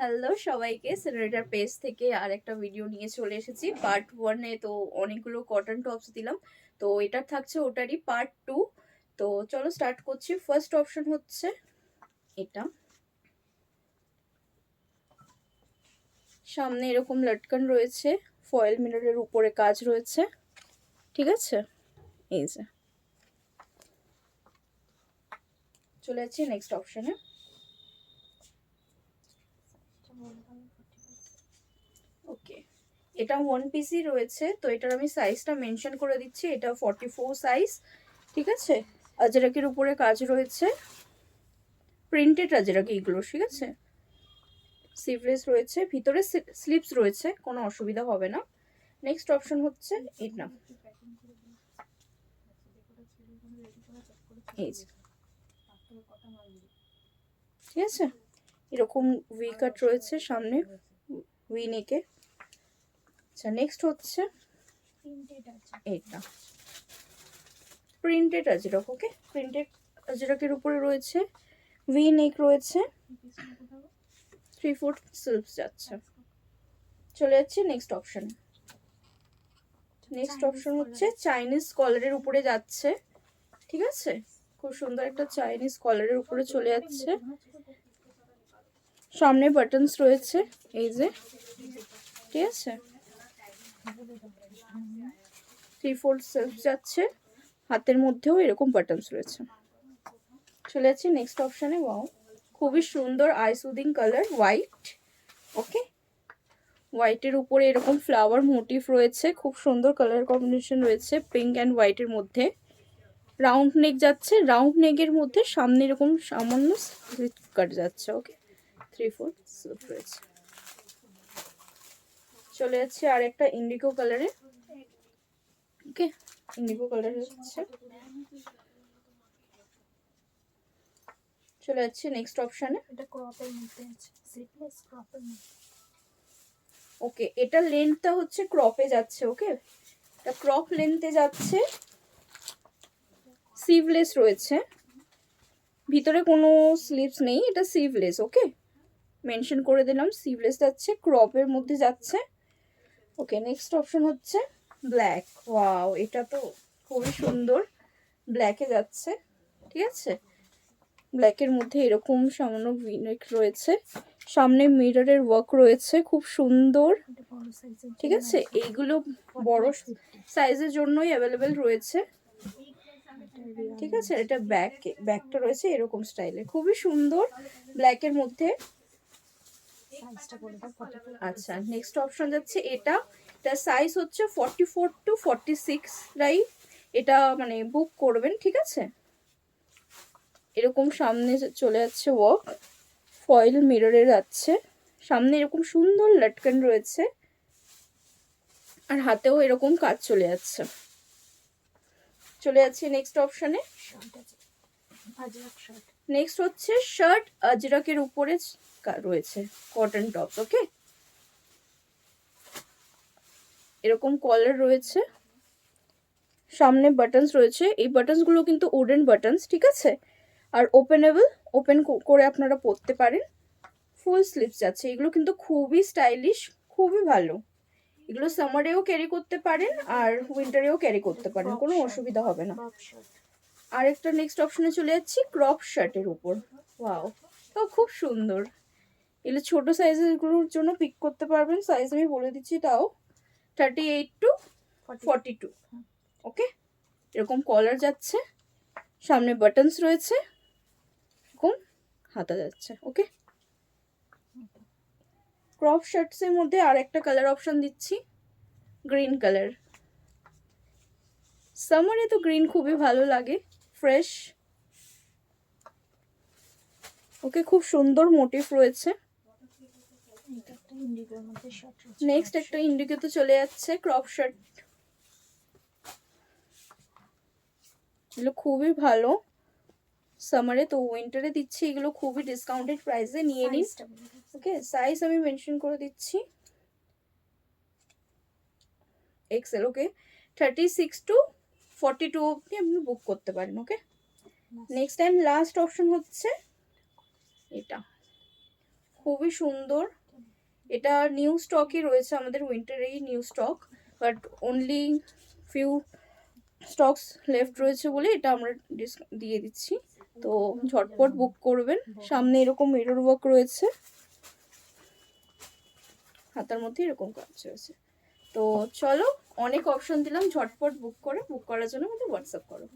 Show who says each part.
Speaker 1: Hello সবাইকে, সেনারেটার page থেকে আর একটা ভিডিও নিয়ে চলে এসেছি। পার্ট 1-এ তো অনেকগুলো কটন টপস দিলাম, তো এটা থাকছে ওটারই পার্ট 2। তো চলো স্টার্ট করছি। ফার্স্ট অপশন হচ্ছে এটা, সামনে এরকম লটকান রয়েছে, ফয়েল মিররের উপরে কাজ রয়েছে, ঠিক আছে। এই যে চলে যাচ্ছি নেক্সট অপশনে। ওকে, এটা ওয়ান পিসই রয়েছে, তো এটার আমি সাইজটা মেনশন করে দিচ্ছি। এটা 44 সাইজ, ঠিক আছে। আজরাকের উপরে কাজ রয়েছে, প্রিন্টেড আজরাকি এগুলো, ঠিক আছে। স্লিভলেস রয়েছে, ভিতরে স্লিপস রয়েছে, কোনো অসুবিধা হবে না। নেক্সট অপশন হচ্ছে এটা, এই যে, ঠিক আছে। এরকম ভি কাট রয়েছে সামনে, ভি নেকে। আচ্ছা, নেক্সট হচ্ছে এটা, প্রিন্টেড আজরাক। ওকে, প্রিন্টেড আজরাকের উপরে রয়েছে, ভি নেক রয়েছে, 3/4 স্লিভস যাচ্ছে। চলে যাচ্ছে নেক্সট অপশন। নেক্সট অপশন হচ্ছে চাইনিজ কলারের উপরে যাচ্ছে, ঠিক আছে। খুব সুন্দর একটা চাইনিজ কলারের উপরে চলে যাচ্ছে। সামনে বাটনস রয়েছে, এই যে, ঠিক আছে। 3/4 সেলফ যাচ্ছে, হাতের মধ্যেও এরকম বাটনস রয়েছে। চলে যাচ্ছে নেক্সট অপশনে। ওয়াও, খুবই সুন্দর আই সুদিং কালার, হোয়াইট। ওকে, হোয়াইটের উপরে এরকম ফ্লাওয়ার মোটিভ রয়েছে, খুব সুন্দর কালার কম্বিনেশন রয়েছে পিঙ্ক অ্যান্ড হোয়াইটের মধ্যে। রাউন্ড নেক যাচ্ছে, রাউন্ড নেকের মধ্যে সামনে এরকম সামান্য স্লিট কাট যাচ্ছে। ওকে, 3/4 স্লিপ রয়েছে। চলে যাচ্ছে আর একটা ইন্ডিগো কালারে। ওকে, ইন্ডিগো কালার হচ্ছে। চলে যাচ্ছে নেক্সট অপশনে।
Speaker 2: এটা ক্রপের মধ্যে আছে, স্লিভলেস ক্রপের মধ্যে।
Speaker 1: ওকে, এটা লেন্থটা হচ্ছে ক্রপে যাচ্ছে। ওকে, এটা ক্রপ লেন্থে যাচ্ছে, স্লিভলেস রয়েছে, ভিতরে কোনো স্লিভস নেই, এটা স্লিভলেস। ওকে, মেনশন করে দিলাম, স্লিভলেস যাচ্ছে, ক্রপের মধ্যে যাচ্ছে। ওকে, নেক্সট অপশন হচ্ছে ব্ল্যাক। ওয়াও, এটা তো খুবই সুন্দর, ব্ল্যাকে যাচ্ছে, ঠিক আছে। ব্ল্যাকের মধ্যে এরকম সামান্য ভিনেক রয়েছে, সামনে মিররের ওয়ার্ক রয়েছে, খুব সুন্দর, ঠিক আছে। এইগুলো বড় সাইজের জন্যই অ্যাভেলেবেল রয়েছে, ঠিক আছে। এটা ব্যাকটা রয়েছে এরকম স্টাইলে, খুবই সুন্দর ব্ল্যাকের মধ্যে। আচ্ছা, নেক্সট অপশন যাচ্ছে এটা, এটা সাইজ হচ্ছে 44 to 46, রাইট। এটা মানে বুক করবেন, ঠিক আছে। এরকম সামনে চলে যাচ্ছে ওয়ার্ক, ফয়েল মিররে যাচ্ছে, সামনে এরকম সুন্দর লটকান রয়েছে, আর হাতেও এরকম কাজ চলে যাচ্ছে। চলে যাচ্ছে নেক্সট অপশনে। নেক্সট হচ্ছে শার্ট আজরাকের উপরে রয়েছে কটন টপস। ওকে, এরকম কলার রয়েছে, সামনে বাটনস রয়েছে, এই বাটনস গুলো কিন্তু উডেন বাটনস, ঠিক আছে। আর ওপেনেবল, ওপেন করে আপনারা পরতে পারেন। ফুল স্লিভস আছে, এগুলো কিন্তু খুবই স্টাইলিশ, খুবই ভালো। এগুলো সামারেও ক্যারি করতে পারেন আর উইন্টারেও ক্যারি করতে পারেন, কোনো অসুবিধা হবে না। আরেকটা নেক্সট অপশনে চলে যাচ্ছি, ক্রপ শার্টের উপর। ওয়াও, তাও খুব সুন্দর। এগুলো ছোট সাইজেরগুলোর জন্য পিক করতে পারবেন, সাইজ আমি বলে দিচ্ছি, তাও 38 to 42। ওকে, এরকম কলার যাচ্ছে, সামনে বাটনস রয়েছে, এরকম হাতা যাচ্ছে। ওকে, ক্রপ শার্টসের মধ্যে আর একটা কালার অপশন দিচ্ছি, গ্রিন কালার। সামারে তো গ্রিন খুবই ভালো লাগে, ফ্রেশ। ওকে, খুব সুন্দর মোটিভ রয়েছে। নেক্সট একটা ইন্ডিগোতে চলে যাচ্ছে, ক্রপ শার্ট। এগুলো খুবই ভালো সামারে, তো উইন্টারে দিচ্ছি এগুলো খুবই ডিসকাউন্টেড প্রাইসে, নিয়ে নিন। ওকে, সাইজ আমি মেনশন করে দিচ্ছি, এক্সেল। ওকে, 36 to 42 অবধি আপনি বুক করতে পারেন। Okay, next time last option হচ্ছে এটা, খুবই সুন্দর। এটা নিউ স্টকই রয়েছে আমাদের, উইন্টারেই new stock, but only few stocks left রয়েছে বলে এটা আমরা দিয়ে দিচ্ছি। তো ঝটপট বুক করবেন। সামনে এরকম মিরর ওয়ার্ক রয়েছে, হাতার মধ্যে এরকম কাজ রয়েছে। তো চলো, অনেক অপশন দিলাম, ঝটপট বুক করার জন্য আমাদের হোয়াটসঅ্যাপ করো।